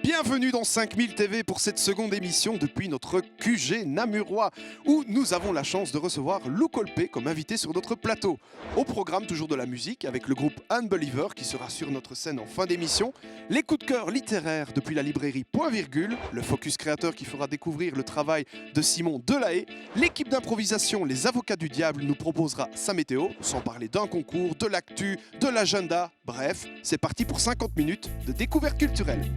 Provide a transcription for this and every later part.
Bienvenue dans 5000 TV pour cette seconde émission depuis notre QG namurois où nous avons la chance de recevoir Lou Colpé comme invité sur notre plateau. Au programme toujours de la musique avec le groupe Unbeliever qui sera sur notre scène en fin d'émission, les coups de cœur littéraires depuis la librairie Point Virgule, le focus créateur qui fera découvrir le travail de Simon Delahaye, l'équipe d'improvisation Les Avocats du Diable nous proposera sa météo, sans parler d'un concours, de l'actu, de l'agenda, bref, c'est parti pour 50 minutes de découverte culturelle.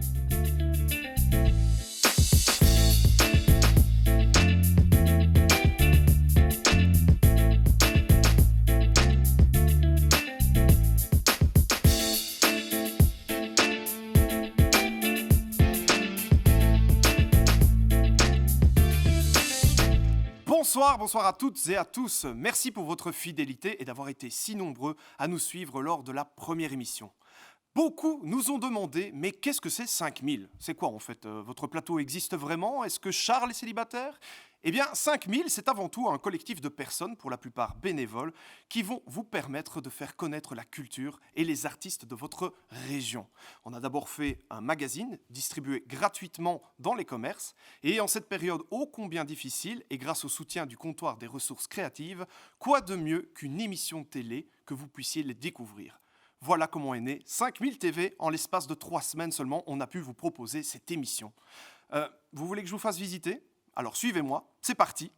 Bonsoir à toutes et à tous. Merci pour votre fidélité et d'avoir été si nombreux à nous suivre lors de la première émission. Beaucoup nous ont demandé, mais qu'est-ce que c'est 5000 ? C'est quoi en fait ? Votre plateau existe vraiment ? Est-ce que Charles est célibataire ? Eh bien, 5000, c'est avant tout un collectif de personnes, pour la plupart bénévoles, qui vont vous permettre de faire connaître la culture et les artistes de votre région. On a d'abord fait un magazine distribué gratuitement dans les commerces, et en cette période ô combien difficile, et grâce au soutien du comptoir des ressources créatives, quoi de mieux qu'une émission de télé que vous puissiez les découvrir ? Voilà comment est né 5000 TV. En l'espace de 3 semaines seulement, on a pu vous proposer cette émission. Vous voulez que je vous fasse visiter ? Alors suivez-moi, c'est parti.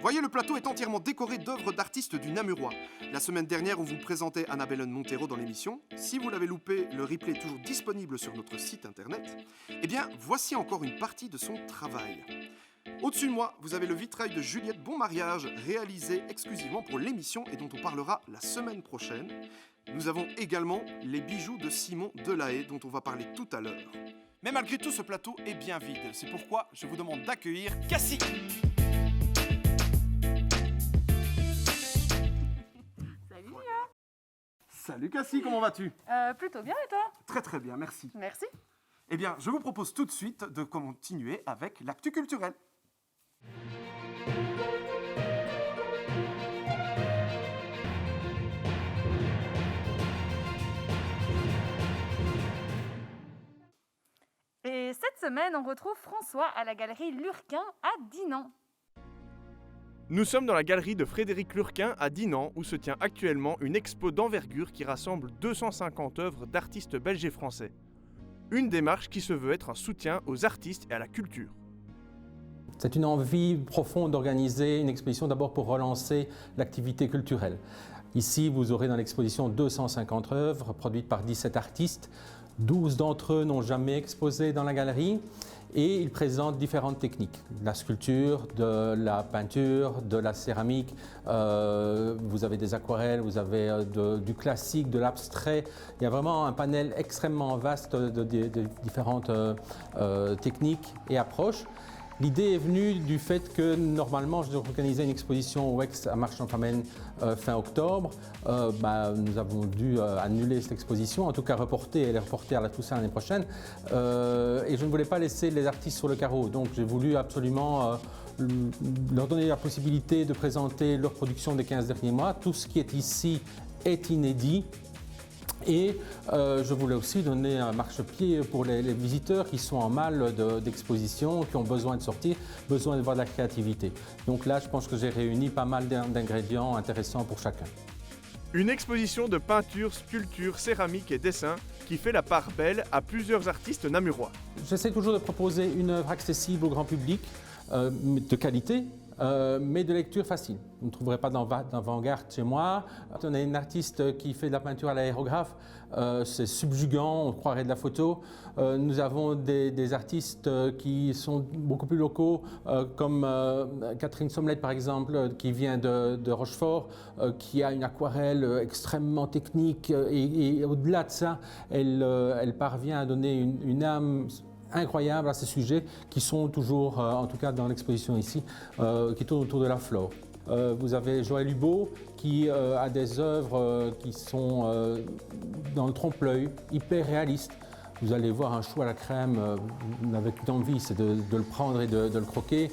Voyez, le plateau est entièrement décoré d'œuvres d'artistes du Namurois. La semaine dernière, on vous présentait Annabelle Montero dans l'émission. Si vous l'avez loupé, le replay est toujours disponible sur notre site internet. Eh bien, voici encore une partie de son travail. Au-dessus de moi, vous avez le vitrail de Juliette Bonmariage, réalisé exclusivement pour l'émission et dont on parlera la semaine prochaine. Nous avons également les bijoux de Simon Delahaye, dont on va parler tout à l'heure. Mais malgré tout, ce plateau est bien vide. C'est pourquoi je vous demande d'accueillir Cassie. Salut Mia. Salut Cassie, comment vas-tu ? Plutôt bien et toi ? Très très bien, merci. Merci. Eh bien, je vous propose tout de suite de continuer avec l'actu culturelle. Et cette semaine, on retrouve François à la galerie Lurquin à Dinan. Nous sommes dans la galerie de Frédéric Lurquin à Dinan où se tient actuellement une expo d'envergure qui rassemble 250 œuvres d'artistes belges et français. Une démarche qui se veut être un soutien aux artistes et à la culture. C'est une envie profonde d'organiser une exposition d'abord pour relancer l'activité culturelle. Ici, vous aurez dans l'exposition 250 œuvres produites par 17 artistes. 12 d'entre eux n'ont jamais exposé dans la galerie et ils présentent différentes techniques. De la sculpture, de la peinture, de la céramique, vous avez des aquarelles, vous avez du classique, de l'abstrait. Il y a vraiment un panel extrêmement vaste de différentes techniques et approches. L'idée est venue du fait que normalement je devais organiser une exposition au WEX à Marche-en-Famenne fin octobre. Nous avons dû annuler cette exposition, en tout cas reporter et les reporter à la Toussaint l'année prochaine. Et je ne voulais pas laisser les artistes sur le carreau, donc j'ai voulu absolument leur donner la possibilité de présenter leur production des 15 derniers mois. Tout ce qui est ici est inédit. Et je voulais aussi donner un marchepied pour les visiteurs qui sont en mal d'exposition, qui ont besoin de sortir, besoin de voir de la créativité. Donc là, je pense que j'ai réuni pas mal d'ingrédients intéressants pour chacun. Une exposition de peinture, sculpture, céramique et dessin qui fait la part belle à plusieurs artistes namurois. J'essaie toujours de proposer une œuvre accessible au grand public, de qualité, mais de lecture facile. Vous ne trouverez pas d'avant-garde chez moi. On a une artiste qui fait de la peinture à l'aérographe. C'est subjugant, on croirait de la photo. Nous avons des artistes qui sont beaucoup plus locaux, comme Catherine Sommelette par exemple, qui vient de Rochefort, qui a une aquarelle extrêmement technique. Et au-delà de ça, elle parvient à donner une âme incroyable à ces sujets qui sont toujours, en tout cas dans l'exposition ici, qui tournent autour de la flore. Vous avez Joël Hubault qui a des œuvres qui sont dans le trompe-l'œil, hyper réalistes. Vous allez voir un chou à la crème, avec une envie, c'est de le prendre et de le croquer.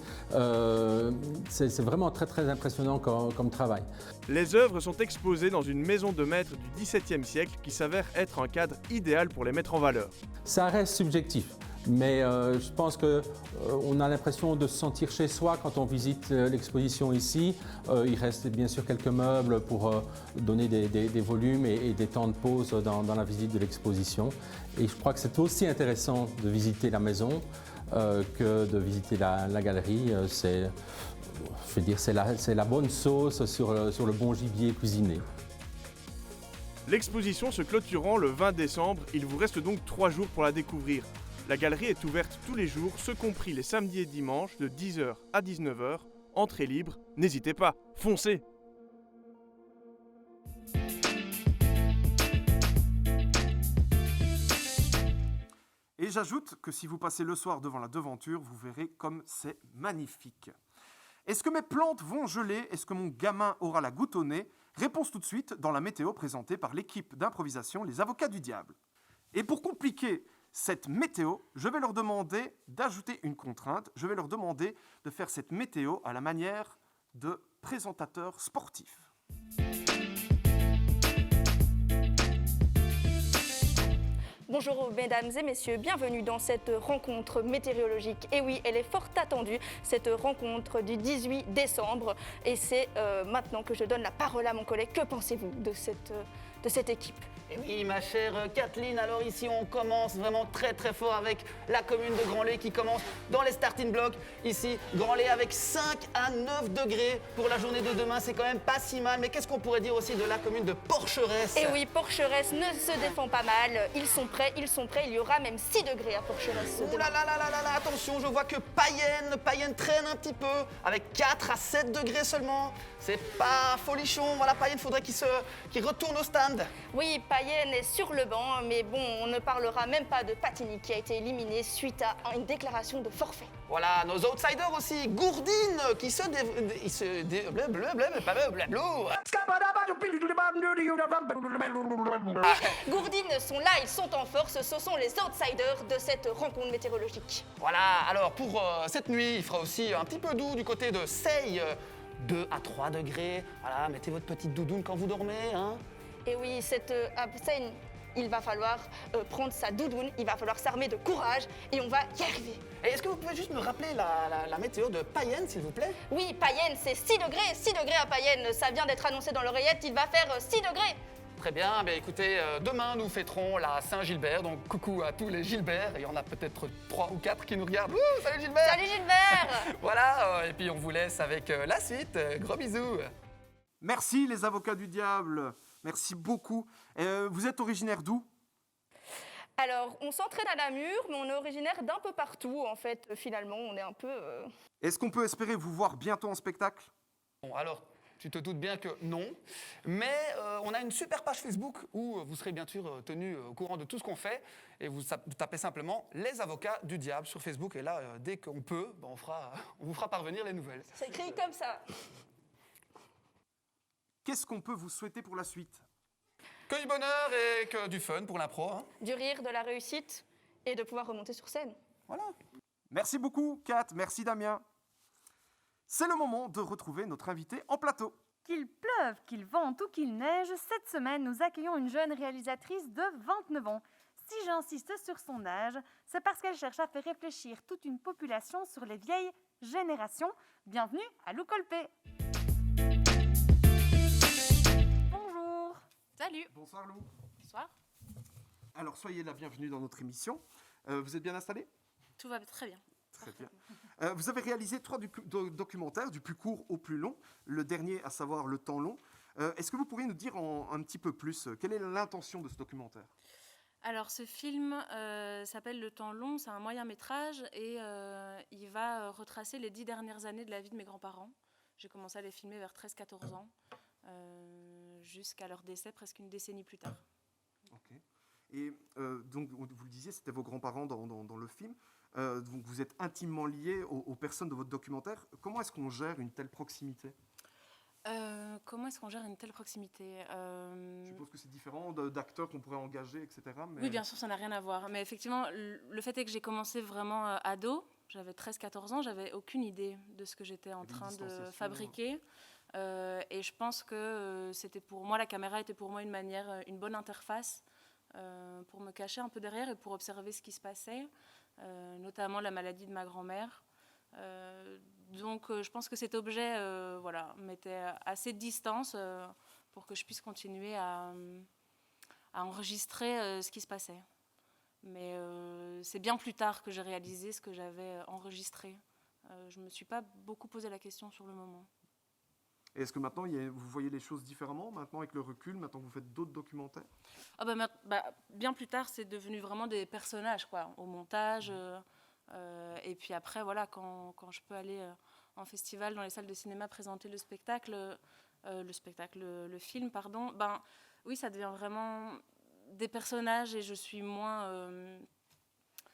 C'est vraiment très très impressionnant comme travail. Les œuvres sont exposées dans une maison de maître du XVIIe siècle qui s'avère être un cadre idéal pour les mettre en valeur. Ça reste subjectif. Mais je pense qu'on a l'impression de se sentir chez soi quand on visite l'exposition ici. Il reste bien sûr quelques meubles pour donner des volumes et des temps de pause dans la visite de l'exposition. Et je crois que c'est aussi intéressant de visiter la maison que de visiter la galerie. Je veux dire, c'est la bonne sauce sur le bon gibier cuisiné. L'exposition se clôturant le 20 décembre, il vous reste donc 3 jours pour la découvrir. La galerie est ouverte tous les jours, ce compris les samedis et dimanches de 10h à 19h. Entrée libre, n'hésitez pas, foncez! Et j'ajoute que si vous passez le soir devant la devanture, vous verrez comme c'est magnifique. Est-ce que mes plantes vont geler? Est-ce que mon gamin aura la goutte au nez? Réponse tout de suite dans la météo présentée par l'équipe d'improvisation Les Avocats du Diable. Et pour compliquer cette météo, je vais leur demander d'ajouter une contrainte. Je vais leur demander de faire cette météo à la manière de présentateurs sportifs. Bonjour mesdames et messieurs, bienvenue dans cette rencontre météorologique. Et oui, elle est fort attendue, cette rencontre du 18 décembre. Et c'est maintenant que je donne la parole à mon collègue. Que pensez-vous de cette équipe ? Et oui, ma chère Kathleen, alors ici on commence vraiment très très fort avec la commune de Grandlay qui commence dans les starting blocks. Ici, Grandlay avec 5 à 9 degrés pour la journée de demain, c'est quand même pas si mal. Mais qu'est-ce qu'on pourrait dire aussi de la commune de Porcheresse? Et oui, Porcheresse ne se défend pas mal. Ils sont prêts. Il y aura même 6 degrés à Porcheresse. Ouh là là là là là, attention, je vois que Payenne traîne un petit peu avec 4 à 7 degrés seulement. C'est pas folichon, voilà, Payenne, faudrait qu'il retourne au stand. Oui, Payenne est sur le banc, mais bon, on ne parlera même pas de Patigny qui a été éliminé suite à une déclaration de forfait. Voilà, nos outsiders aussi, Gourdine qui Gourdine sont là, ils sont en force, ce sont les outsiders de cette rencontre météorologique. Voilà, alors pour cette nuit, il fera aussi un petit peu doux du côté de Seille, 2 à 3 degrés. Voilà, mettez votre petite doudoune quand vous dormez, hein. Et oui, il va falloir prendre sa doudoune, il va falloir s'armer de courage et on va y arriver. Et est-ce que vous pouvez juste me rappeler la météo de Payenne, s'il vous plaît? Oui, Payenne, c'est 6 degrés à Payenne. Ça vient d'être annoncé dans l'oreillette, il va faire 6 degrés. Très bien, ben écoutez, demain nous fêterons la Saint-Gilbert, donc coucou à tous les Gilbert. Il y en a peut-être 3 ou 4 qui nous regardent. Ouh, salut Gilbert! Salut Gilbert! Voilà, et puis on vous laisse avec la suite. Gros bisous! Merci les avocats du diable, merci beaucoup. Vous êtes originaire d'où? Alors, on s'entraîne à Namur, mais on est originaire d'un peu partout, en fait, finalement, on est un peu... Est-ce qu'on peut espérer vous voir bientôt en spectacle? Bon, alors, tu te doutes bien que non, mais on a une super page Facebook où vous serez bien sûr tenu au courant de tout ce qu'on fait, et vous tapez simplement Les Avocats du Diable sur Facebook, et là, dès qu'on peut, on vous fera parvenir les nouvelles. C'est écrit comme ça. Qu'est-ce qu'on peut vous souhaiter pour la suite? Que du bonheur et que du fun pour l'impro, hein. Du rire, de la réussite, et de pouvoir remonter sur scène. Voilà. Merci beaucoup, Kat. Merci, Damien. C'est le moment de retrouver notre invité en plateau. Qu'il pleuve, qu'il vente ou qu'il neige, cette semaine, nous accueillons une jeune réalisatrice de 29 ans. Si j'insiste sur son âge, c'est parce qu'elle cherche à faire réfléchir toute une population sur les vieilles générations. Bienvenue à Lou Colpé. Bonjour. Salut. Bonsoir, Lou. Bonsoir. Alors, soyez la bienvenue dans notre émission. Vous êtes bien installé? Tout va très bien. Très bien. Vous avez réalisé 3 documentaires, du plus court au plus long. Le dernier, à savoir Le Temps Long. Est-ce que vous pourriez nous dire un petit peu plus, quelle est l'intention de ce documentaire? Alors, ce film s'appelle Le Temps Long, c'est un moyen-métrage et il va retracer les 10 dernières années de la vie de mes grands-parents. J'ai commencé à les filmer vers 13-14 ans, jusqu'à leur décès, presque une décennie plus tard. Ok. Et donc, vous le disiez, c'était vos grands-parents dans le film. Donc vous êtes intimement liés aux personnes de votre documentaire. Comment est-ce qu'on gère une telle proximité? Comment est-ce qu'on gère une telle proximité? Je suppose que c'est différent d'acteurs qu'on pourrait engager, etc. Mais... Oui, bien sûr, ça n'a rien à voir. Mais effectivement, le fait est que j'ai commencé vraiment ado. J'avais 13-14 ans, j'avais aucune idée de ce que j'étais en train de fabriquer. Et je pense que c'était pour moi, la caméra était pour moi une bonne interface pour me cacher un peu derrière et pour observer ce qui se passait. notamment la maladie de ma grand-mère. Donc je pense que cet objet mettait assez de distance pour que je puisse continuer à enregistrer ce qui se passait. Mais c'est bien plus tard que j'ai réalisé ce que j'avais enregistré. Je ne me suis pas beaucoup posé la question sur le moment. Et est-ce que maintenant, vous voyez les choses différemment, maintenant avec le recul, maintenant que vous faites d'autres documentaires? Bien plus tard, c'est devenu vraiment des personnages, quoi, au montage. Et puis après, voilà, quand je peux aller en festival, dans les salles de cinéma, présenter le film, pardon, oui, ça devient vraiment des personnages et je suis moins...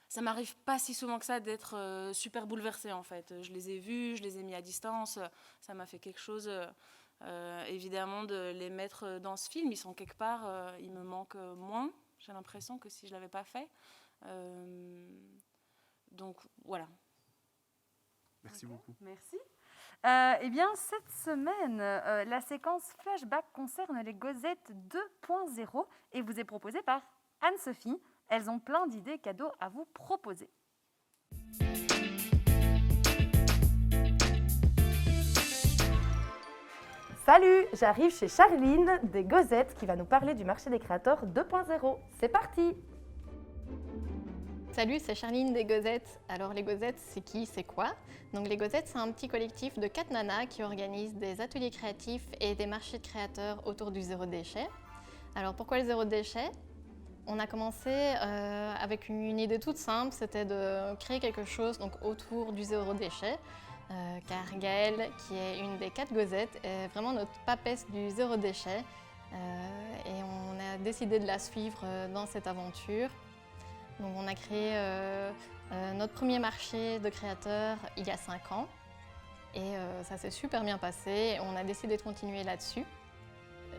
ça m'arrive pas si souvent que ça d'être super bouleversée, en fait. Je les ai vus, je les ai mis à distance, ça m'a fait quelque chose, évidemment, de les mettre dans ce film. Ils sont quelque part, ils me manquent moins, j'ai l'impression, que si je l'avais pas fait. Donc, voilà. Merci beaucoup. Merci. Eh bien, cette semaine, la séquence flashback concerne les Gosettes 2.0 et vous est proposée par Anne-Sophie. Elles ont plein d'idées cadeaux à vous proposer. Salut, j'arrive chez Charline des Gosettes qui va nous parler du marché des créateurs 2.0. C'est parti! Salut, c'est Charline des Gosettes. Alors les Gosettes, c'est qui, c'est quoi? Donc les Gosettes, c'est un petit collectif de 4 nanas qui organisent des ateliers créatifs et des marchés de créateurs autour du zéro déchet. Alors pourquoi le zéro déchet? On a commencé avec une idée toute simple, c'était de créer quelque chose donc, autour du zéro déchet. Car Gaëlle, qui est une des 4 Gosettes, est vraiment notre papesse du zéro déchet. Et on a décidé de la suivre dans cette aventure. Donc on a créé notre premier marché de créateurs il y a 5 ans. Et ça s'est super bien passé. On a décidé de continuer là-dessus.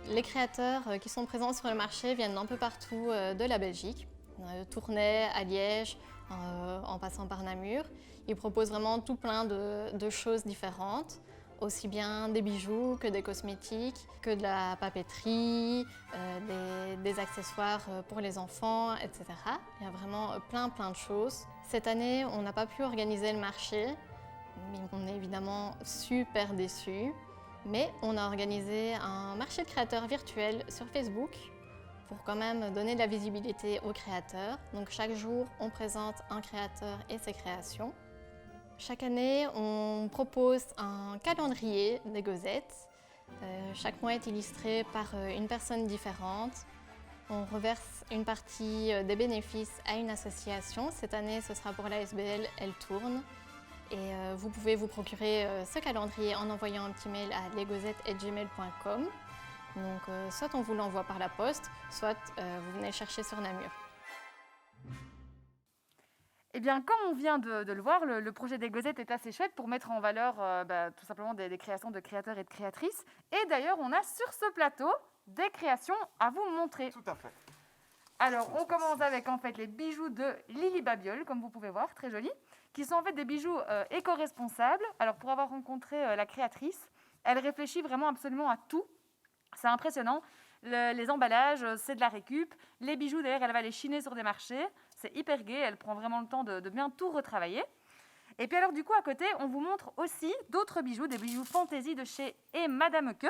Les créateurs qui sont présents sur le marché viennent d'un peu partout de la Belgique, Tournai, à Liège, en passant par Namur. Ils proposent vraiment tout plein de choses différentes, aussi bien des bijoux que des cosmétiques, que de la papeterie, des accessoires pour les enfants, etc. Il y a vraiment plein de choses. Cette année, on n'a pas pu organiser le marché, mais on est évidemment super déçus. Mais on a organisé un marché de créateurs virtuel sur Facebook pour quand même donner de la visibilité aux créateurs. Donc chaque jour, on présente un créateur et ses créations. Chaque année, on propose un calendrier des Gosettes. Chaque mois est illustré par une personne différente. On reverse une partie des bénéfices à une association. Cette année, ce sera pour l'ASBL Elle Tourne. Et vous pouvez vous procurer ce calendrier en envoyant un petit mail à lesgosettes@gmail.com. Donc soit on vous l'envoie par la poste, soit vous venez le chercher sur Namur. Eh bien, comme on vient de le voir, le projet des Gosettes est assez chouette pour mettre en valeur tout simplement des créations de créateurs et de créatrices. Et d'ailleurs, on a sur ce plateau des créations à vous montrer. Tout à fait. Alors, on commence avec en fait les bijoux de Lily Babiol, comme vous pouvez voir, très jolis, qui sont en fait des bijoux éco-responsables. Alors, pour avoir rencontré la créatrice, elle réfléchit vraiment absolument à tout. C'est impressionnant. Les emballages, c'est de la récup. Les bijoux, d'ailleurs, elle va les chiner sur des marchés. C'est hyper gai, elle prend vraiment le temps de bien tout retravailler. Et puis alors, du coup, à côté, on vous montre aussi d'autres bijoux, des bijoux fantaisie de chez Et Madame Que.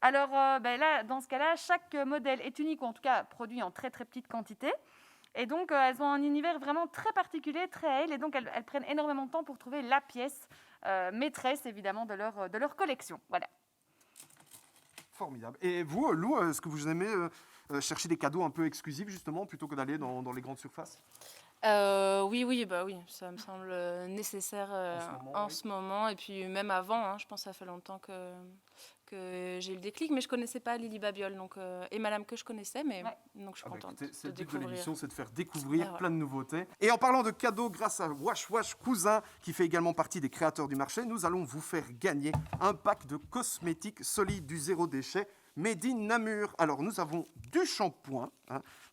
Alors là, dans ce cas-là, chaque modèle est unique, ou en tout cas produit en très petite quantité. Et donc, elles ont un univers vraiment très particulier, très à elles. Et donc, elles prennent énormément de temps pour trouver la pièce maîtresse, évidemment, de leur collection. Voilà. Formidable. Et vous, Lou, est-ce que vous aimez chercher des cadeaux un peu exclusifs, justement, plutôt que d'aller dans les grandes surfaces? Oui, ça me semble nécessaire en ce moment. Et puis même avant, je pense que ça fait longtemps que j'ai eu le déclic, mais je ne connaissais pas Lily Babiol. Donc, et Madame Que je connaissais, mais donc je suis contente c'est de le but de découvrir. l'émission, c'est de faire découvrir Voilà. plein de nouveautés. Et en parlant de cadeaux, grâce à Wash Wash Cousin, qui fait également partie des créateurs du marché, nous allons vous faire gagner un pack de cosmétiques solides du zéro déchet Made in Namur. Alors, nous avons du shampoing.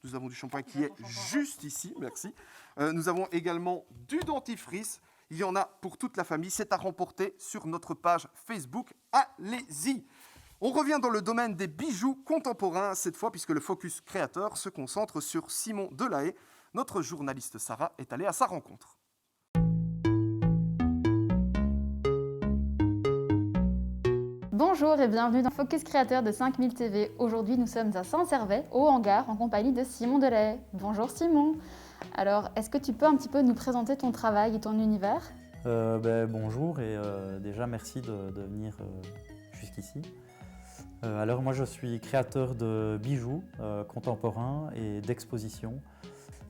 Nous avons du shampoing qui est juste ici, merci. Nous avons également du dentifrice. Il y en a pour toute la famille. C'est à remporter sur notre page Facebook. Allez-y! On revient dans le domaine des bijoux contemporains cette fois, puisque le Focus Créateur se concentre sur Simon Delahaye, notre journaliste Sarah est allée à sa rencontre. Bonjour et bienvenue dans Focus Créateur de 5000 TV. Aujourd'hui, nous sommes à Saint-Servais, au hangar, en compagnie de Simon Delahaye. Bonjour Simon. Alors, est-ce que tu peux un petit peu nous présenter ton travail et ton univers ? Bonjour et déjà merci de venir jusqu'ici. Alors moi je suis créateur de bijoux contemporains et d'expositions.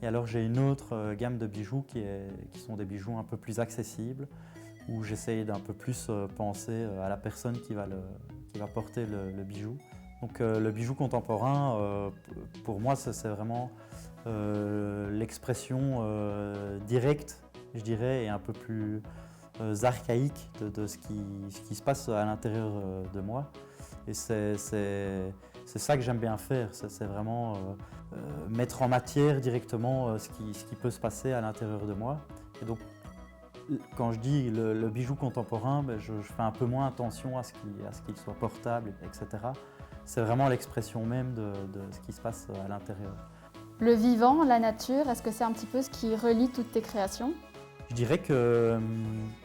Et alors j'ai une autre gamme de bijoux qui sont des bijoux un peu plus accessibles, où j'essaye d'un peu plus penser à la personne qui va porter le bijou. Donc le bijou contemporain, pour moi, c'est vraiment l'expression directe, je dirais, et un peu plus archaïque de ce qui se passe à l'intérieur de moi. Et c'est ça que j'aime bien faire, c'est vraiment mettre en matière directement ce qui peut se passer à l'intérieur de moi. Et donc, quand je dis le bijou contemporain, je fais un peu moins attention à ce qu'il soit portable, etc. C'est vraiment l'expression même de ce qui se passe à l'intérieur. Le vivant, la nature, est-ce que c'est un petit peu ce qui relie toutes tes créations ? Je dirais que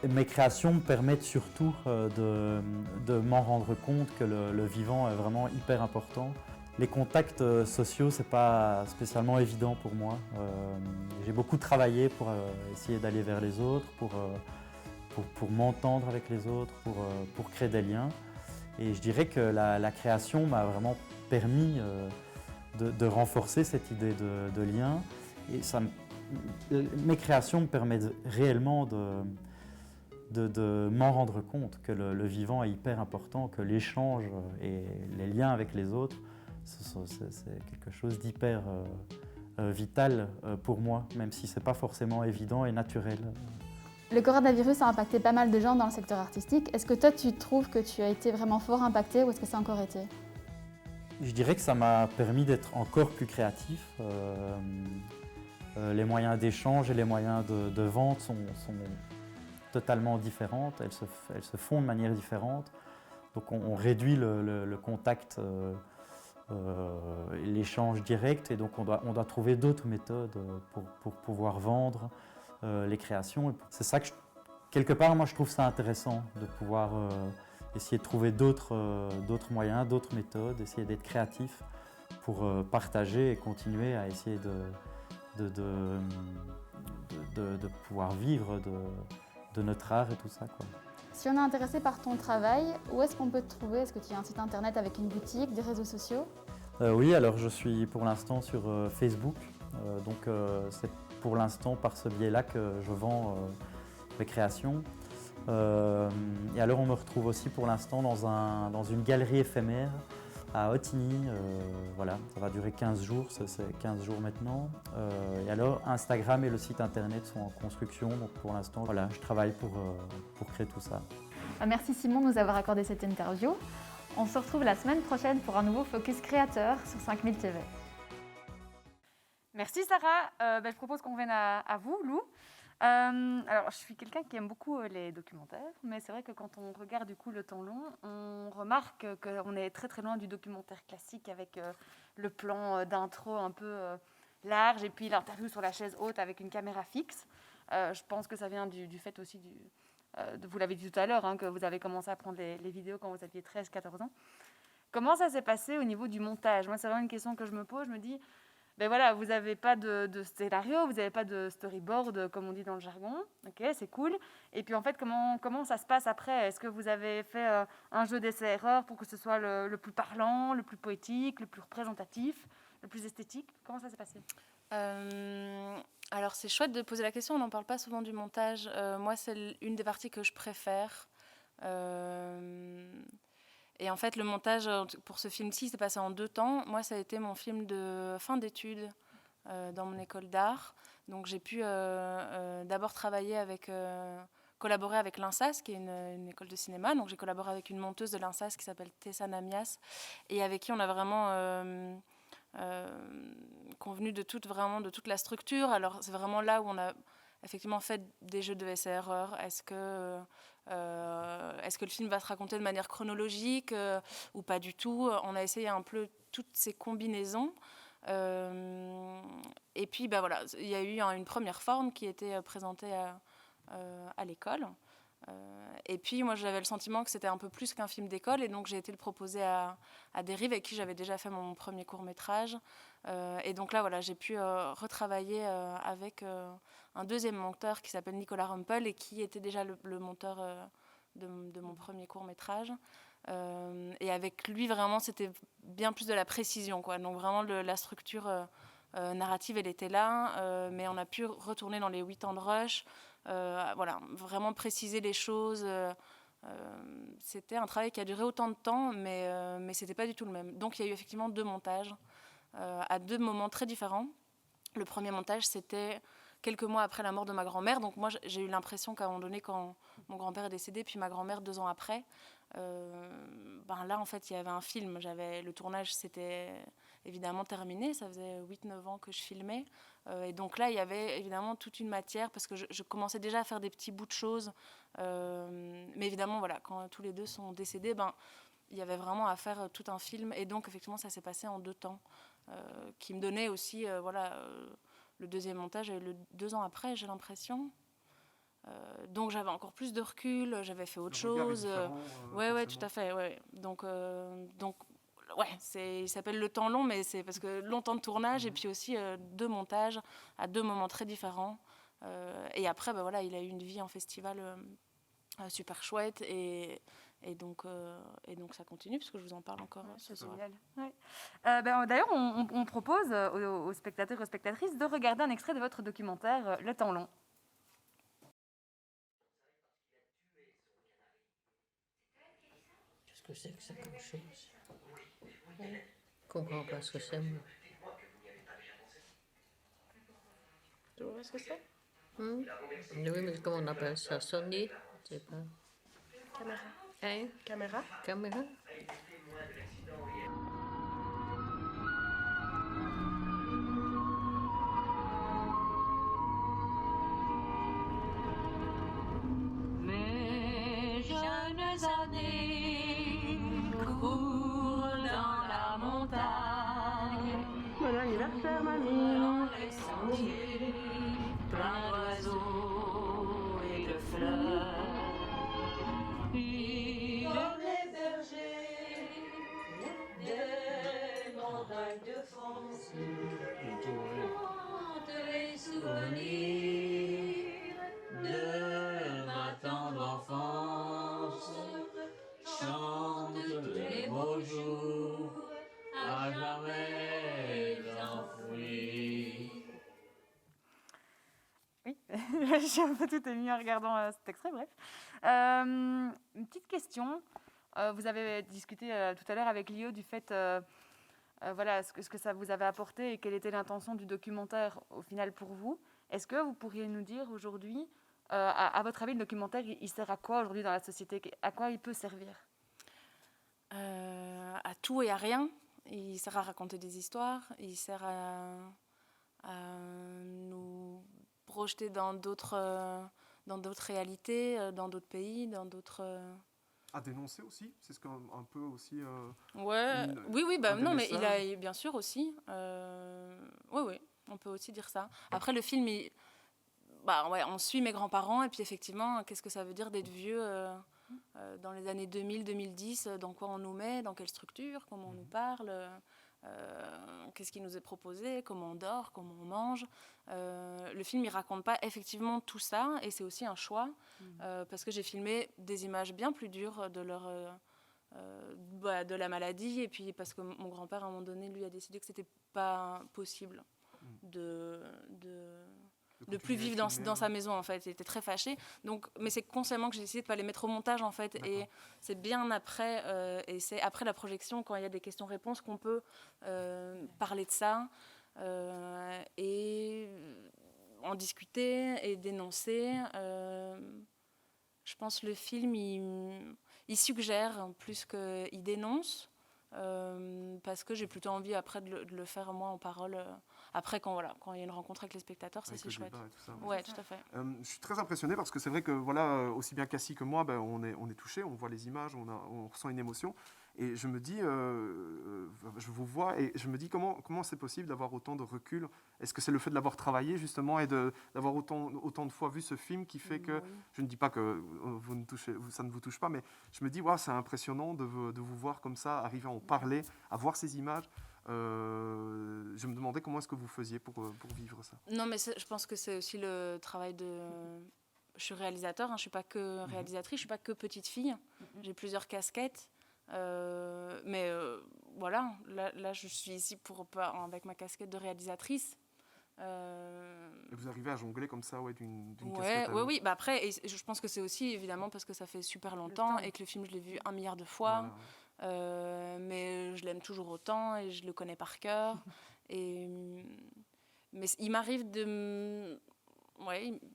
mes créations me permettent surtout de m'en rendre compte que le vivant est vraiment hyper important. Les contacts sociaux, c'est pas spécialement évident pour moi. J'ai beaucoup travaillé pour essayer d'aller vers les autres, pour m'entendre avec les autres, pour créer des liens. Et je dirais que la création m'a vraiment permis de renforcer cette idée de lien. Et mes créations me permettent réellement de m'en rendre compte que le vivant est hyper important, que l'échange et les liens avec les autres, c'est quelque chose d'hyper vital pour moi, même si ce n'est pas forcément évident et naturel. Le coronavirus a impacté pas mal de gens dans le secteur artistique. Est-ce que toi, tu trouves que tu as été vraiment fort impacté ou est-ce que ça a encore été ? Je dirais que ça m'a permis d'être encore plus créatif. Les moyens d'échange et les moyens de vente sont totalement différentes. Elles se font de manière différente. Donc on réduit le contact, l'échange direct, et donc on doit trouver d'autres méthodes pour pouvoir vendre les créations. C'est ça que, quelque part, moi je trouve ça intéressant de pouvoir essayer de trouver d'autres moyens, d'autres méthodes, essayer d'être créatif pour partager et continuer à essayer de pouvoir vivre de notre art et tout ça, quoi. Si on est intéressé par ton travail, où est-ce qu'on peut te trouver ? Est-ce que tu as un site internet avec une boutique, des réseaux sociaux ? Oui, alors je suis pour l'instant sur Facebook, donc c'est pour l'instant par ce biais-là que je vends mes créations. Et alors on me retrouve aussi pour l'instant dans une galerie éphémère à Ottignies. Voilà, ça va durer 15 jours, c'est 15 jours maintenant. Et alors Instagram et le site internet sont en construction, donc pour l'instant, voilà, je travaille pour créer tout ça. Merci Simon de nous avoir accordé cette interview. On se retrouve la semaine prochaine pour un nouveau Focus Créateur sur 5000 TV. Merci Sarah. Je propose qu'on revienne à vous, Lou. Alors, je suis quelqu'un qui aime beaucoup les documentaires, mais c'est vrai que quand on regarde du coup le temps long, on remarque qu'on est très très loin du documentaire classique avec le plan d'intro un peu large et puis l'interview sur la chaise haute avec une caméra fixe. Je pense que ça vient du fait aussi vous l'avez dit tout à l'heure, que vous avez commencé à prendre les vidéos quand vous aviez 13-14 ans. Comment ça s'est passé au niveau du montage ? Moi, c'est vraiment une question que je me pose. Je me dis, ben voilà, vous n'avez pas de scénario, vous n'avez pas de storyboard, comme on dit dans le jargon. Ok, c'est cool. Et puis, en fait, comment ça se passe après ? Est-ce que vous avez fait un jeu d'essai-erreur pour que ce soit le plus parlant, le plus poétique, le plus représentatif, le plus esthétique ? Comment ça s'est passé ? Alors, c'est chouette de poser la question. On n'en parle pas souvent du montage. Moi, c'est une des parties que je préfère. Et en fait, le montage pour ce film-ci s'est passé en 2 temps. Moi, ça a été mon film de fin d'études dans mon école d'art. Donc, j'ai pu d'abord collaborer avec l'INSAS, qui est une école de cinéma. Donc, j'ai collaboré avec une monteuse de l'INSAS qui s'appelle Tessa Namias et avec qui on a vraiment convenu de toute la structure. Alors, c'est vraiment là où on a effectivement fait des jeux de essai-erreur. Est-ce que le film va se raconter de manière chronologique ou pas du tout ? On a essayé un peu toutes ces combinaisons. Et puis, bah, voilà, il y a eu une première forme qui était présentée à l'école. Et puis, moi, j'avais le sentiment que c'était un peu plus qu'un film d'école. Et donc, j'ai été le proposer à Dérive, avec qui j'avais déjà fait mon premier court-métrage. Et donc là, voilà, j'ai pu retravailler avec un deuxième monteur qui s'appelle Nicolas Rumpel et qui était déjà le monteur de mon premier court-métrage. Et avec lui, vraiment, c'était bien plus de la précision, quoi. Donc, vraiment, la structure narrative, elle était là. Mais on a pu retourner dans les 8 ans de rush. Voilà, vraiment préciser les choses. C'était un travail qui a duré autant de temps, mais c'était pas du tout le même. Donc il y a eu effectivement 2 montages à 2 moments très différents. Le premier montage, c'était quelques mois après la mort de ma grand-mère. Donc moi, j'ai eu l'impression qu'à un moment donné, quand mon grand-père est décédé, puis ma grand-mère 2 ans après, là, en fait, il y avait un film. Le tournage, c'était évidemment terminé. Ça faisait 8-9 ans que je filmais. Et donc là, il y avait évidemment toute une matière, parce que je commençais déjà à faire des petits bouts de choses. Mais évidemment, voilà, quand tous les 2 sont décédés, il y avait vraiment à faire tout un film. Et donc, effectivement, ça s'est passé en 2 temps, qui me donnait aussi, le deuxième montage, le 2 ans après, j'ai l'impression. Donc j'avais encore plus de recul, j'avais fait autre chose. Ouais, tout à fait. Ouais. Donc ouais, il s'appelle Le Temps Long, mais c'est parce que longtemps de tournage et puis aussi 2 montages à 2 moments très différents. Et après, voilà, il a eu une vie en festival super chouette et donc ça continue puisque je vous en parle encore ce soir. Génial. Ouais. D'ailleurs, on propose aux spectateurs et aux spectatrices de regarder un extrait de votre documentaire Le Temps Long. Qu'est-ce que c'est que ça comme chose? Je comprends pas ce que c'est, moi. Tu vois ce que c'est? Oui, mais comment on appelle ça? Sony? Je sais pas. Caméra. Hein? Caméra. Caméra? Mes jeunes années courent dans la montagne. Bon anniversaire, mamie. Dans les sentiers, plein d'oiseaux et de fleurs. Comme les bergers des montagnes de France, chante les souvenirs de ma tendre enfance, chante les beaux jours à jamais enfouis. Oui, j'ai un peu tout ému en regardant cet extrait, bref. Une petite question. Vous avez discuté tout à l'heure avec Lio du fait, voilà, ce que ça vous avait apporté et quelle était l'intention du documentaire au final pour vous. Est-ce que vous pourriez nous dire aujourd'hui, à votre avis, le documentaire, il sert à quoi aujourd'hui dans la société? À quoi il peut servir? À tout et à rien. Il sert à raconter des histoires, il sert à nous projeter dans d'autres réalités, dans d'autres pays, dans d'autres... À dénoncer aussi, c'est ce qu'un peu aussi. Ouais, oui, non, mais il a bien sûr aussi. Oui, on peut aussi dire ça. Après, le film, on suit mes grands-parents et puis effectivement, qu'est-ce que ça veut dire d'être vieux dans les années 2000-2010, dans quoi on nous met, dans quelle structure, comment on nous parle, qu'est-ce qui nous est proposé, comment on dort, comment on mange. Le film, il raconte pas effectivement tout ça et c'est aussi un choix parce que j'ai filmé des images bien plus dures de de la maladie et puis parce que mon grand-père à un moment donné lui a décidé que c'était pas possible de plus vivre dans sa maison en fait. Il était très fâché. Donc, mais c'est consciemment que j'ai décidé de pas les mettre au montage en fait. Et c'est bien après et c'est après la projection quand il y a des questions-réponses qu'on peut parler de ça et en discuter et dénoncer. Je pense que le film il suggère plus qu'il dénonce. Parce que j'ai plutôt envie après de le faire moi en parole après quand il y a une rencontre avec les spectateurs, ça c'est chouette. Ouais, tout à fait. Je suis très impressionné parce que c'est vrai que voilà, aussi bien Cassie que moi, on est touchés, on voit les images, on ressent une émotion. Et je me dis, je vous vois, et je me dis comment c'est possible d'avoir autant de recul? Est-ce que c'est le fait de l'avoir travaillé justement et d'avoir autant de fois vu ce film qui fait que, je ne dis pas que ça ne vous touche pas, mais je me dis, wow, c'est impressionnant de vous voir comme ça, arriver à en parler, à voir ces images. Je me demandais comment est-ce que vous faisiez pour vivre ça. Non, mais je pense que c'est aussi le travail de... Je suis réalisateur, hein, je ne suis pas que réalisatrice, je ne suis pas que petite fille. J'ai plusieurs casquettes. Mais voilà, là, je suis ici avec ma casquette de réalisatrice. Et vous arrivez à jongler comme ça, d'une casquette à l'autre. Oui. Bah après, et je pense que c'est aussi évidemment parce que ça fait super longtemps et que le film, je l'ai vu 1 milliard de fois. Voilà. Mais je l'aime toujours autant et je le connais par cœur. Mais il m'arrive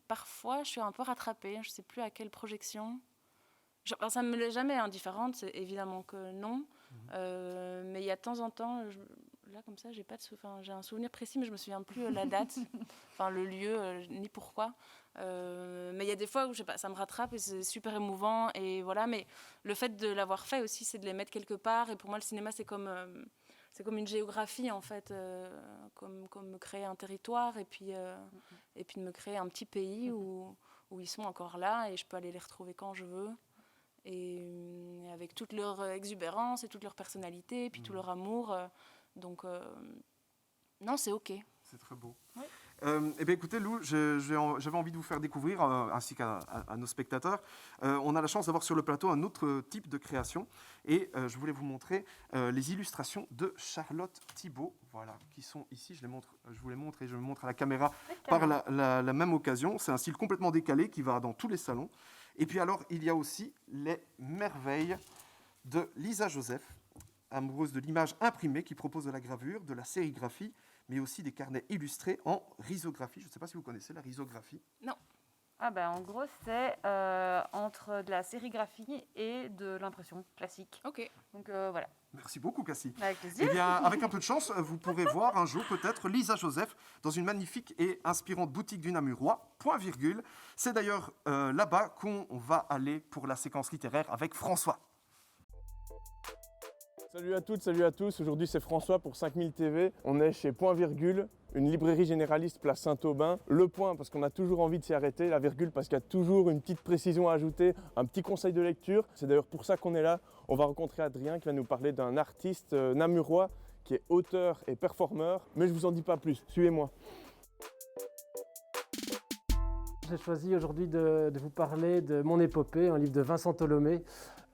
parfois, je suis un peu rattrapée. Je ne sais plus à quelle projection. Ça ne me l'est jamais indifférente, c'est évidemment que non. Mais il y a de temps en temps, là comme ça, j'ai un souvenir précis, mais je ne me souviens plus la date, le lieu, ni pourquoi. Mais il y a des fois où ça me rattrape et c'est super émouvant. Et voilà, mais le fait de l'avoir fait aussi, c'est de les mettre quelque part. Et pour moi, le cinéma, c'est comme une géographie, en fait, comme me créer un territoire et puis de me créer un petit pays où ils sont encore là et je peux aller les retrouver quand je veux. Et avec toute leur exubérance et toute leur personnalité, et puis tout leur amour. Donc, non, c'est OK. C'est très beau. Oui. Eh bien, écoutez, Lou, j'avais envie de vous faire découvrir, ainsi qu'à nos spectateurs, on a la chance d'avoir sur le plateau un autre type de création. Et je voulais vous montrer les illustrations de Charlotte Thibault, voilà, qui sont ici. Je vous les montre et je me montre à la caméra par la même occasion. C'est un style complètement décalé qui va dans tous les salons. Et puis alors, il y a aussi les merveilles de Lisa Joseph, amoureuse de l'image imprimée, qui propose de la gravure, de la sérigraphie, mais aussi des carnets illustrés en risographie. Je ne sais pas si vous connaissez la risographie. Non. En gros, c'est entre de la sérigraphie et de l'impression classique. OK. Donc voilà. Merci beaucoup, Cassie. Avec plaisir. Eh bien, avec un peu de chance, vous pourrez voir un jour peut-être Lisa Joseph dans une magnifique et inspirante boutique du Namurois, point virgule. C'est d'ailleurs là-bas qu'on va aller pour la séquence littéraire avec François. Salut à toutes, salut à tous. Aujourd'hui, c'est François pour 5000 TV. On est chez Point Virgule, une librairie généraliste place Saint-Aubin. Le point parce qu'on a toujours envie de s'y arrêter, la virgule parce qu'il y a toujours une petite précision à ajouter, un petit conseil de lecture. C'est d'ailleurs pour ça qu'on est là. On va rencontrer Adrien qui va nous parler d'un artiste namurois qui est auteur et performeur. Mais je ne vous en dis pas plus, suivez-moi. J'ai choisi aujourd'hui de vous parler de Mon épopée, un livre de Vincent Tholomé.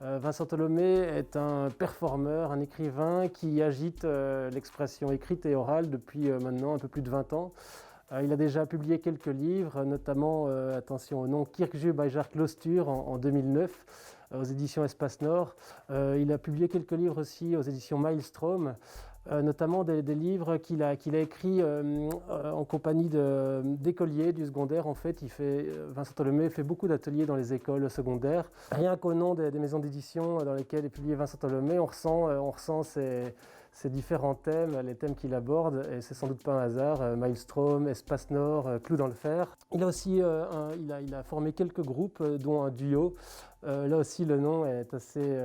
Vincent Tholomé est un performeur, un écrivain qui agite l'expression écrite et orale depuis maintenant un peu plus de 20 ans. Il a déjà publié quelques livres, notamment, attention au nom, Kirkju Beijar Klostur en 2009, aux éditions Espace Nord. Il a publié quelques livres aussi aux éditions Maelstrom, notamment des livres qu'il a écrits en compagnie d'écoliers du secondaire. En fait, Vincent Tholomé fait beaucoup d'ateliers dans les écoles secondaires. Rien qu'au nom des maisons d'édition dans lesquelles est publié Vincent Tholomé, on ressent ces différents thèmes, les thèmes qu'il aborde, et c'est sans doute pas un hasard. Maelstrom, Espace Nord, Clou dans le fer. Il a aussi il a formé quelques groupes, dont un duo. Là aussi, le nom est assez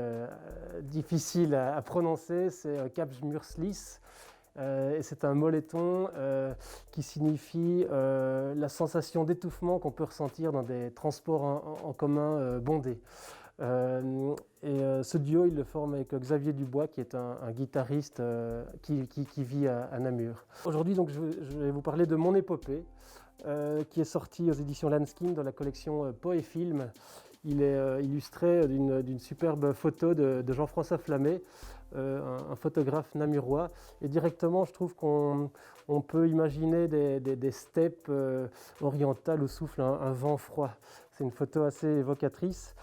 difficile à prononcer. C'est Kapsmurslis. Et c'est un molleton qui signifie la sensation d'étouffement qu'on peut ressentir dans des transports en commun bondés. Ce duo, il le forme avec Xavier Dubois, qui est un guitariste qui vit à Namur. Aujourd'hui, donc, je vais vous parler de Mon épopée, qui est sorti aux éditions Lanskin dans la collection Poéfilm. Il est illustré d'une superbe photo de Jean-François Flamet, un photographe namurois. Et directement, je trouve qu'on peut imaginer des steppes orientales où souffle un vent froid. C'est une photo assez évocatrice.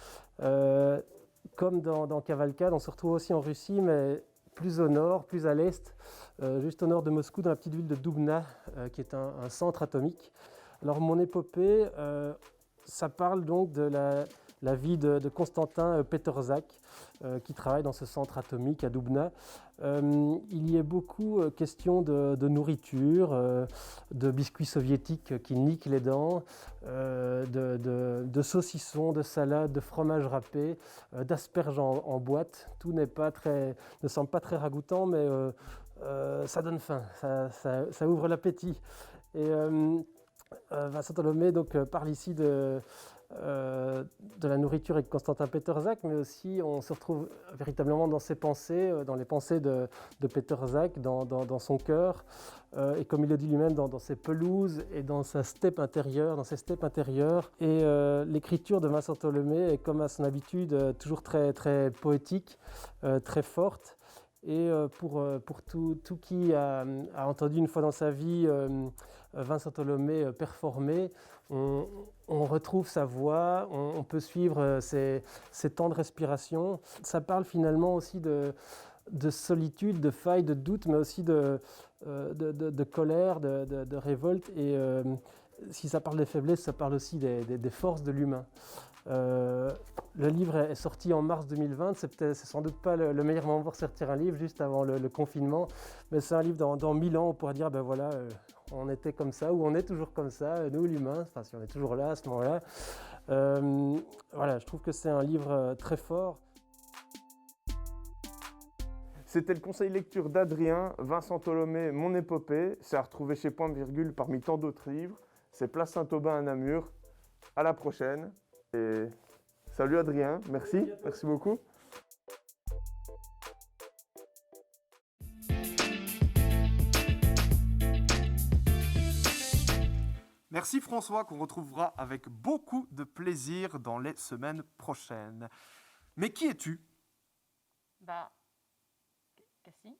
Comme dans Cavalcade, on se retrouve aussi en Russie, mais plus au nord, plus à l'est, juste au nord de Moscou, dans la petite ville de Dubna, qui est un centre atomique. Alors, Mon épopée, ça parle donc de la vie de Constantin Peterzak, qui travaille dans ce centre atomique à Doubna. Il y est beaucoup question de nourriture, de biscuits soviétiques qui niquent les dents, de saucissons, de salades, de fromage râpé, d'asperges en boîte. Tout ne semble pas très ragoûtant, mais ça donne faim, ça ouvre l'appétit. Et Vincent Tholomé parle ici de la nourriture avec Constantin Peterzak, mais aussi on se retrouve véritablement dans ses pensées, dans les pensées de Peterzak, dans son cœur, et comme il le dit lui-même, dans ses pelouses et dans sa steppe intérieure, dans ses steppes intérieures. Et l'écriture de Vincent Tholomé est, comme à son habitude, toujours très, très poétique, très forte. Et pour tout qui a entendu une fois dans sa vie Vincent Tholomé performer, on retrouve sa voix, on peut suivre ses temps de respiration. Ça parle finalement aussi de solitude, de faille, de doute, mais aussi de colère, de révolte. Et si ça parle des faiblesses, ça parle aussi des forces de l'humain. Le livre est sorti en mars 2020, c'est sans doute pas le meilleur moment pour sortir un livre, juste avant le confinement, mais c'est un livre dans 1000 ans, on pourra dire, ben voilà, on était comme ça, ou on est toujours comme ça, nous l'humain, enfin si on est toujours là à ce moment-là. Voilà, je trouve que c'est un livre très fort. C'était le conseil lecture d'Adrien, Vincent Tholomé, Mon épopée. C'est à retrouver chez Point Virgule parmi tant d'autres livres. C'est Place Saint-Aubin à Namur. À la prochaine. Et salut Adrien, merci beaucoup. Merci François, qu'on retrouvera avec beaucoup de plaisir dans les semaines prochaines. Mais qui es-tu ? Cassie ?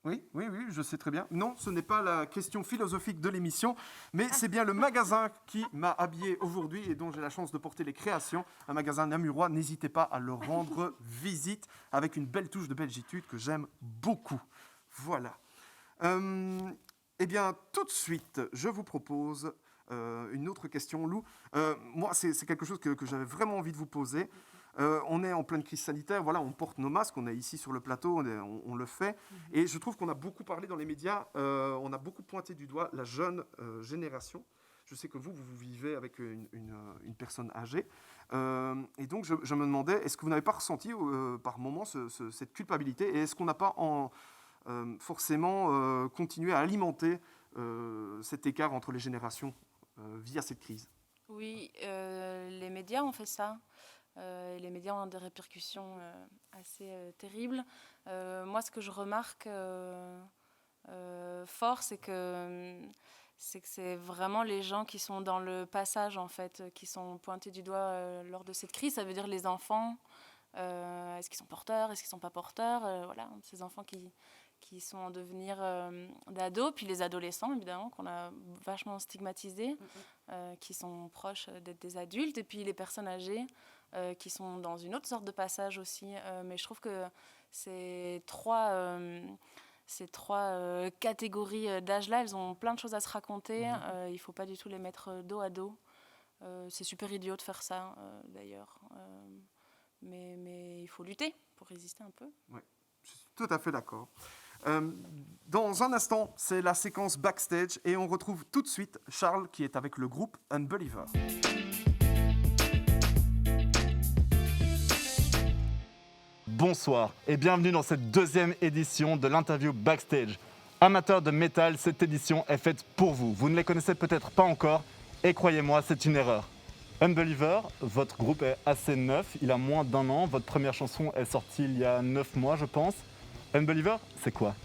Oui, je sais très bien. Non, ce n'est pas la question philosophique de l'émission, mais c'est bien le magasin qui m'a habillé aujourd'hui et dont j'ai la chance de porter les créations. Un magasin namurois, n'hésitez pas à leur rendre visite avec une belle touche de belgitude que j'aime beaucoup. Voilà. Eh bien, tout de suite, je vous propose une autre question, Lou. Moi, c'est quelque chose que j'avais vraiment envie de vous poser. On est en pleine crise sanitaire, voilà, on porte nos masques, on est ici sur le plateau, on le fait. Et je trouve qu'on a beaucoup parlé dans les médias, on a beaucoup pointé du doigt la jeune génération. Je sais que vous vivez avec une personne âgée. Et donc, je me demandais, est-ce que vous n'avez pas ressenti par moments cette culpabilité ? Et est-ce qu'on n'a pas forcément continué à alimenter cet écart entre les générations via cette crise ? Oui, les médias ont fait ça. Les médias ont des répercussions assez terribles. Moi, ce que je remarque fort, c'est que c'est vraiment les gens qui sont dans le passage, en fait, qui sont pointés du doigt lors de cette crise. Ça veut dire les enfants. Est-ce qu'ils sont porteurs ? Est-ce qu'ils ne sont pas porteurs ? Voilà, ces enfants qui sont en devenir d'ados, puis les adolescents, évidemment, qu'on a vachement stigmatisés, qui sont proches d'être des adultes, et puis les personnes âgées, qui sont dans une autre sorte de passage aussi. Mais je trouve que ces trois catégories d'âge-là, elles ont plein de choses à se raconter. Il ne faut pas du tout les mettre dos à dos. C'est super idiot de faire ça, d'ailleurs. Mais il faut lutter pour résister un peu. Oui, je suis tout à fait d'accord. Dans un instant, c'est la séquence backstage et on retrouve tout de suite Charles qui est avec le groupe Unbeliever. Bonsoir et bienvenue dans cette deuxième édition de l'interview Backstage. Amateurs de métal, cette édition est faite pour vous. Vous ne les connaissez peut-être pas encore et croyez-moi, c'est une erreur. Unbeliever, votre groupe est assez neuf, il a moins d'1 an. Votre première chanson est sortie il y a 9 mois, je pense. Unbeliever, c'est quoi ?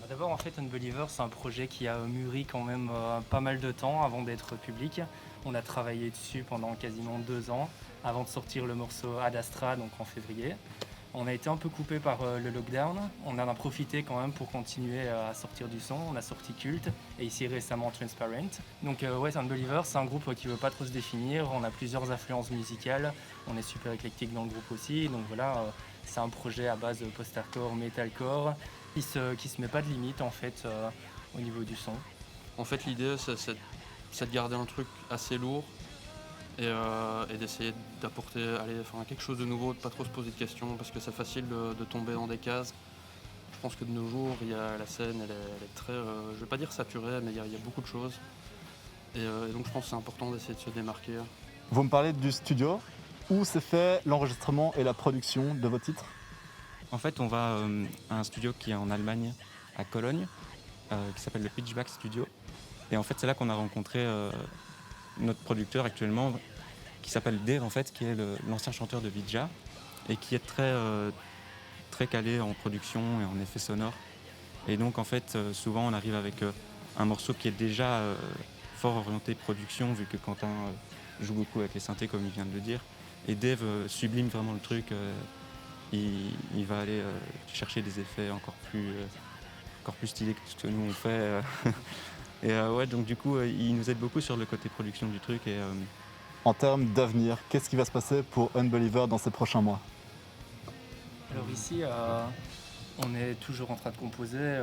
D'abord, en fait, Unbeliever, c'est un projet qui a mûri quand même pas mal de temps avant d'être public. On a travaillé dessus pendant quasiment 2 ans avant de sortir le morceau Ad Astra, donc en février. On a été un peu coupé par le lockdown. On en a profité quand même pour continuer à sortir du son. On a sorti Cult et ici récemment Transparent. Donc ouais, Unbeliever, c'est un groupe qui ne veut pas trop se définir. On a plusieurs influences musicales. On est super éclectique dans le groupe aussi. Donc voilà, c'est un projet à base de post-hardcore, metalcore qui se met pas de limite en fait au niveau du son. En fait, l'idée, c'est de garder un truc assez lourd et d'essayer d'apporter quelque chose de nouveau, de pas trop se poser de questions parce que c'est facile de tomber dans des cases. Je pense que de nos jours, la scène elle est très, je vais pas dire saturée, mais il y a beaucoup de choses. Et donc je pense que c'est important d'essayer de se démarquer. Vous me parlez du studio. Où s'est fait l'enregistrement et la production de vos titres? En fait, on va à un studio qui est en Allemagne, à Cologne, qui s'appelle le Pitchback Studio. Et en fait, c'est là qu'on a rencontré notre producteur actuellement, qui s'appelle Dave, en fait, qui est l'ancien chanteur de Vidja et qui est très calé en production et en effets sonores. Et donc, en fait, souvent, on arrive avec un morceau qui est déjà fort orienté production, vu que Quentin joue beaucoup avec les synthés, comme il vient de le dire. Et Dave sublime vraiment le truc. Il va aller chercher des effets encore plus stylés que ce que nous on fait. Et ouais, donc du coup, il nous aide beaucoup sur le côté production du truc. Et, En termes d'avenir, qu'est-ce qui va se passer pour Unbeliever dans ces prochains mois? Alors ici, on est toujours en train de composer.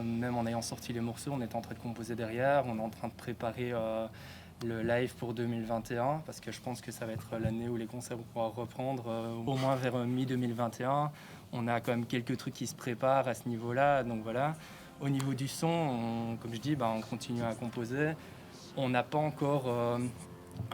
Même en ayant sorti les morceaux, on est en train de composer derrière. On est en train de préparer le live pour 2021, parce que je pense que ça va être l'année où les concerts vont pouvoir reprendre, au moins vers mi-2021. On a quand même quelques trucs qui se préparent à ce niveau-là, donc voilà. Au niveau du son, comme je dis, on continue à composer. On n'a pas encore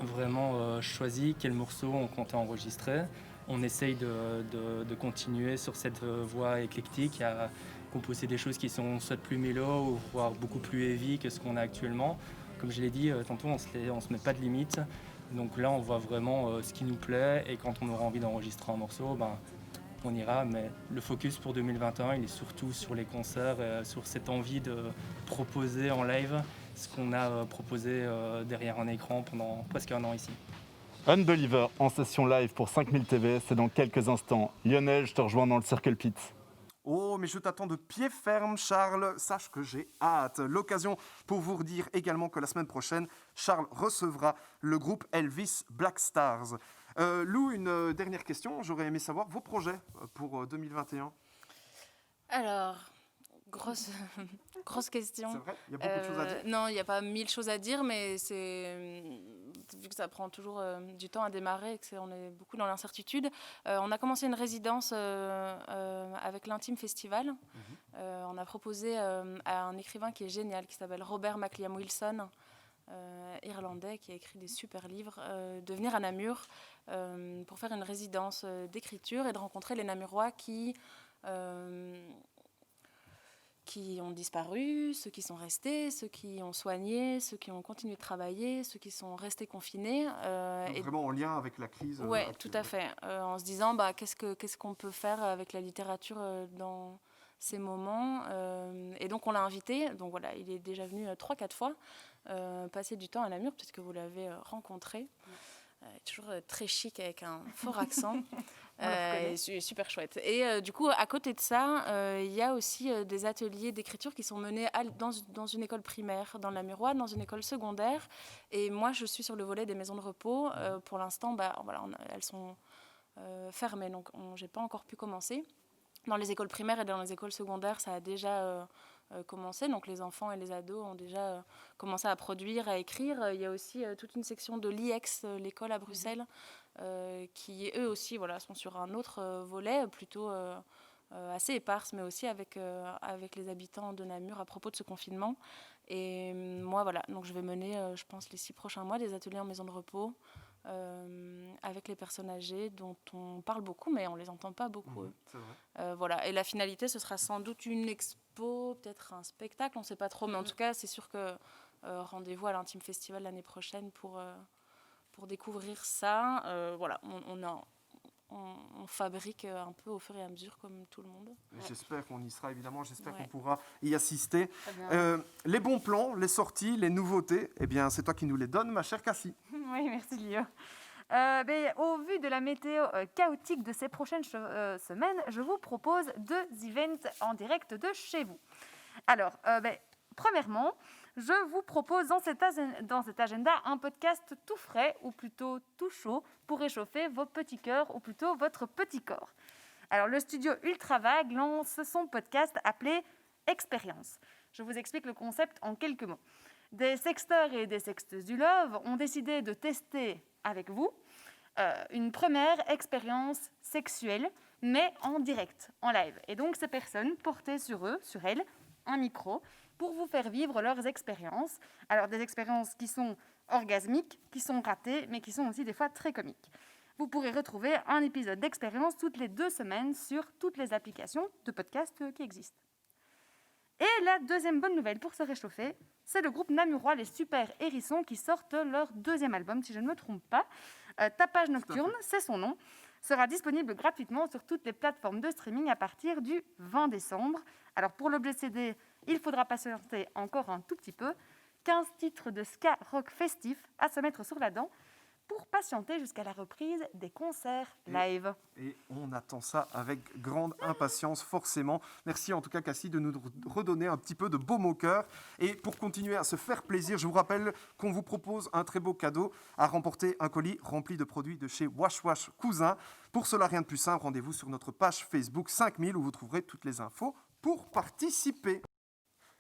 vraiment choisi quel morceau on comptait enregistrer. On essaye de continuer sur cette voie éclectique, à composer des choses qui sont soit plus mélo, voire beaucoup plus heavy que ce qu'on a actuellement. Comme je l'ai dit tantôt, on se met pas de limite. Donc là, on voit vraiment ce qui nous plaît, et quand on aura envie d'enregistrer un morceau, on ira. Mais le focus pour 2021, il est surtout sur les concerts, sur cette envie de proposer en live ce qu'on a proposé derrière un écran pendant presque un an ici. Unbeliever en session live pour 5000 TV, c'est dans quelques instants. Lionel, je te rejoins dans le Circle Pit. Oh, mais je t'attends de pied ferme, Charles. Sache que j'ai hâte. L'occasion pour vous redire également que la semaine prochaine, Charles recevra le groupe Elvis Black Stars. Lou, une dernière question. J'aurais aimé savoir vos projets pour 2021. Alors, grosse question. C'est vrai, il y a beaucoup de choses à dire. Non, il n'y a pas 1000 choses à dire, mais vu que ça prend toujours du temps à démarrer et qu'on est beaucoup dans l'incertitude, on a commencé une résidence avec l'Intime Festival. On a proposé à un écrivain qui est génial, qui s'appelle Robert McLiam Wilson, irlandais, qui a écrit des super livres, de venir à Namur pour faire une résidence d'écriture et de rencontrer les Namurois qui ont disparu, ceux qui sont restés, ceux qui ont soigné, ceux qui ont continué de travailler, ceux qui sont restés confinés. Donc vraiment en lien avec la crise. Oui, tout à fait. En se disant qu'est-ce qu'on peut faire avec la littérature dans ces moments. Et donc on l'a invité. Donc voilà, il est déjà venu 3-4 fois passer du temps à Namur, peut-être que vous l'avez rencontré. Toujours très chic avec un fort accent. Super chouette. Et du coup, à côté de ça, il y a aussi des ateliers d'écriture qui sont menés dans une école primaire, dans la Muroise, dans une école secondaire. Et moi, je suis sur le volet des maisons de repos. Pour l'instant, elles sont fermées, donc je n'ai pas encore pu commencer. Dans les écoles primaires et dans les écoles secondaires, ça a déjà commencé. Donc les enfants et les ados ont déjà commencé à produire, à écrire. Il y a aussi toute une section de l'IEX, l'école à Bruxelles, qui eux aussi sont sur un autre volet, plutôt assez éparse, mais aussi avec les habitants de Namur à propos de ce confinement. Et moi, donc je vais mener, je pense, les 6 prochains mois, des ateliers en maison de repos avec les personnes âgées dont on parle beaucoup, mais on ne les entend pas beaucoup. C'est vrai. Voilà. Et la finalité, ce sera sans doute une expo, peut-être un spectacle, on ne sait pas trop, mais en tout cas, c'est sûr que rendez-vous à l'Intime Festival l'année prochaine pour découvrir ça. Voilà, on fabrique un peu au fur et à mesure comme tout le monde. J'espère qu'on y sera, évidemment, j'espère qu'on pourra y assister. Les bons plans, les sorties, les nouveautés, eh bien, c'est toi qui nous les donnes, ma chère Cassie. Oui, merci Lio. Au vu de la météo chaotique de ces prochaines semaines, je vous propose 2 events en direct de chez vous. Alors, premièrement, je vous propose dans cet agenda un podcast tout frais, ou plutôt tout chaud, pour réchauffer vos petits cœurs, ou plutôt votre petit corps. Alors, le studio Ultravague lance son podcast appelé Expérience. Je vous explique le concept en quelques mots. Des sexteurs et des sexteuses du love ont décidé de tester avec vous une première expérience sexuelle, mais en direct, en live. Et donc ces personnes portaient sur eux, sur elles, un micro pour vous faire vivre leurs expériences. Alors des expériences qui sont orgasmiques, qui sont ratées, mais qui sont aussi des fois très comiques. Vous pourrez retrouver un épisode d'expérience toutes les 2 semaines sur toutes les applications de podcast qui existent. Et la deuxième bonne nouvelle pour se réchauffer, c'est le groupe namurois Les Super Hérissons qui sortent leur 2e album, si je ne me trompe pas. Tapage Nocturne, c'est son nom, sera disponible gratuitement sur toutes les plateformes de streaming à partir du 20 décembre. Alors pour l'objet CD, il faudra patienter encore un tout petit peu. 15 titres de ska rock festif à se mettre sur la dent pour patienter jusqu'à la reprise des concerts live. Et on attend ça avec grande impatience, forcément. Merci en tout cas, Cassie, de nous redonner un petit peu de baume au cœur. Et pour continuer à se faire plaisir, je vous rappelle qu'on vous propose un très beau cadeau à remporter, un colis rempli de produits de chez Wash Wash Cousin. Pour cela, rien de plus simple, rendez-vous sur notre page Facebook 5000 où vous trouverez toutes les infos pour participer.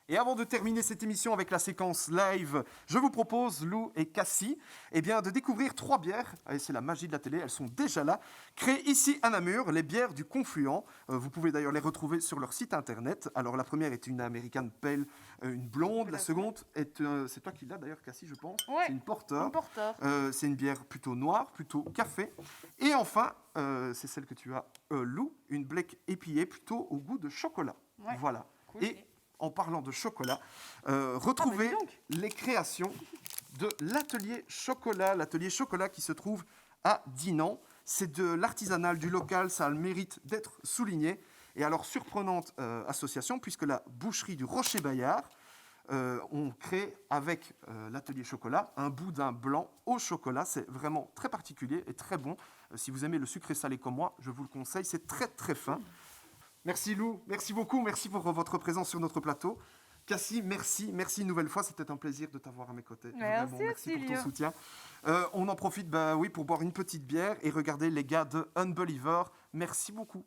Et avant de terminer cette émission avec la séquence live, je vous propose, Lou et Cassie, de découvrir 3 bières. Et c'est la magie de la télé, elles sont déjà là. Créées ici à Namur, les bières du Confluent. Vous pouvez d'ailleurs les retrouver sur leur site internet. Alors la première est une American Pale, une blonde. La seconde est, c'est toi qui l'as d'ailleurs, Cassie, je pense. Ouais, c'est une Porter. une Porter. C'est une bière plutôt noire, plutôt café. Et enfin, c'est celle que tu as, Lou, une Black IPA plutôt au goût de chocolat. Ouais. Voilà. Cool. Et en parlant de chocolat, retrouvez les créations de l'atelier chocolat. L'atelier chocolat qui se trouve à Dinan. C'est de l'artisanal, du local, ça a le mérite d'être souligné. Et alors, surprenante association, puisque la boucherie du Rocher-Bayard, on crée avec l'atelier chocolat un boudin blanc au chocolat. C'est vraiment très particulier et très bon. Si vous aimez le sucré salé comme moi, je vous le conseille. C'est très très fin. Merci Lou, merci beaucoup, merci pour votre présence sur notre plateau. Cassie, merci une nouvelle fois, c'était un plaisir de t'avoir à mes côtés. Merci pour ton soutien. On en profite pour boire une petite bière et regarder les gars de Unbeliever. Merci beaucoup.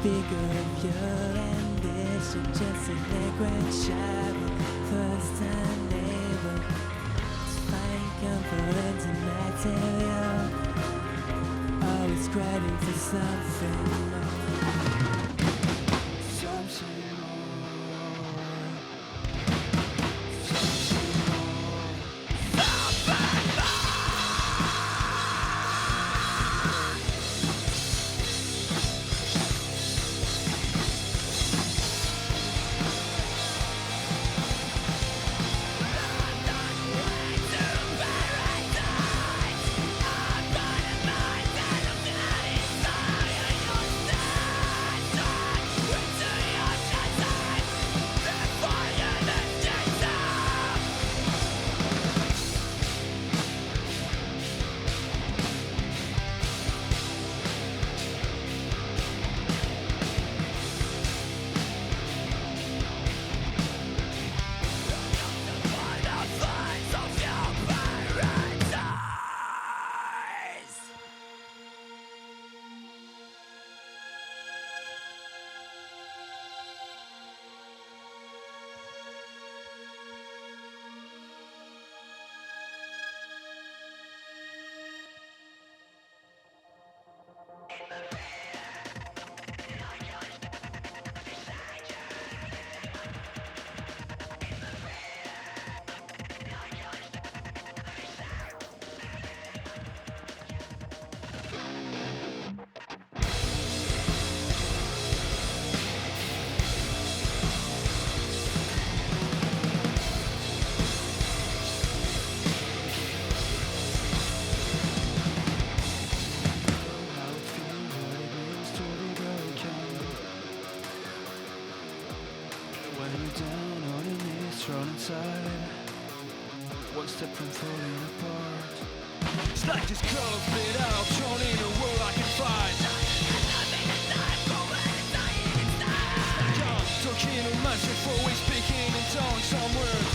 speak of your ambition, just a liquid shadow, first and neighbor. Find comfort in material, always craving for something more. Something one step from falling apart. It's like this color split out, shown in a world I can find. Talking to myself, always speaking in tongues, some words.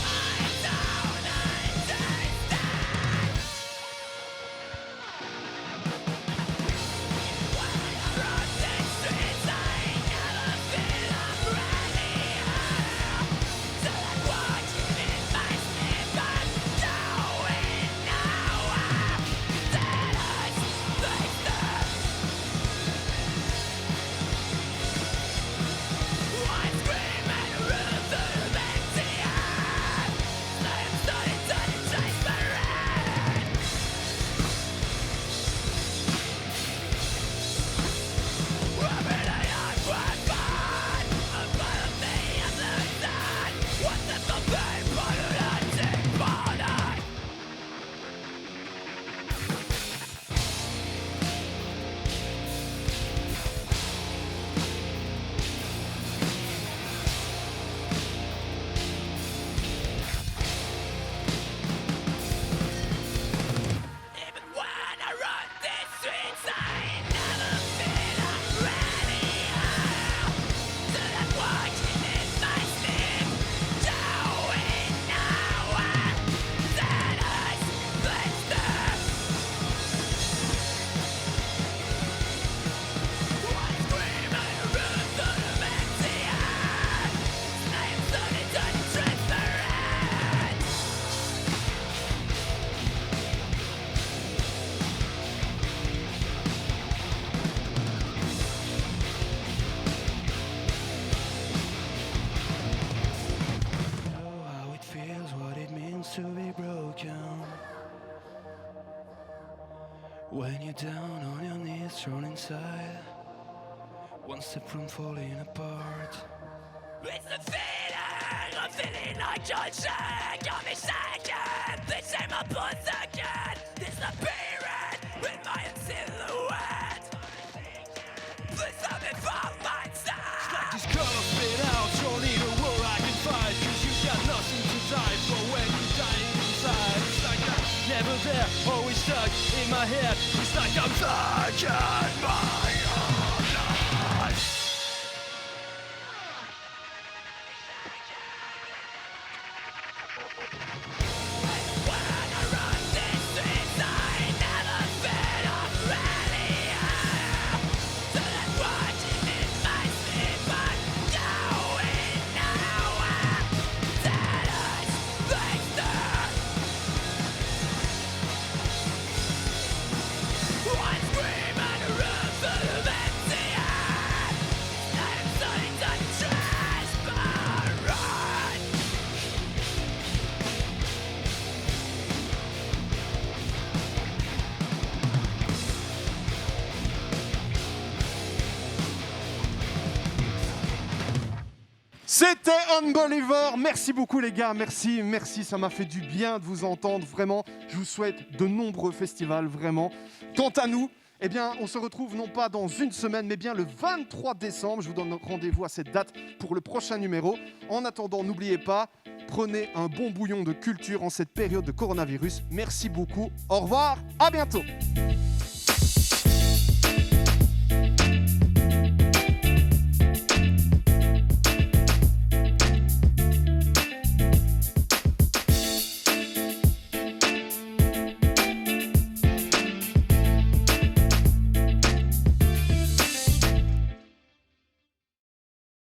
To be broken when you're down on your knees, thrown inside, one step from falling apart. It's the feeling, I'm feeling like John Shaq. Got me shaking, this ain't my position. Disappearing with my own silhouette. Please help me find myself. It's like this color split out, don't need a world I can fight. Cause you got nothing to die for when you die inside. It's like I'm never there, always stuck in my head. It's like I'm stuck in my own life. So that's watching in my C'était Unbeliever. Merci beaucoup les gars, merci, ça m'a fait du bien de vous entendre, vraiment. Je vous souhaite de nombreux festivals, vraiment. Quant à nous, eh bien, on se retrouve non pas dans une semaine, mais bien le 23 décembre. Je vous donne rendez-vous à cette date pour le prochain numéro. En attendant, n'oubliez pas, prenez un bon bouillon de culture en cette période de coronavirus. Merci beaucoup, au revoir, à bientôt.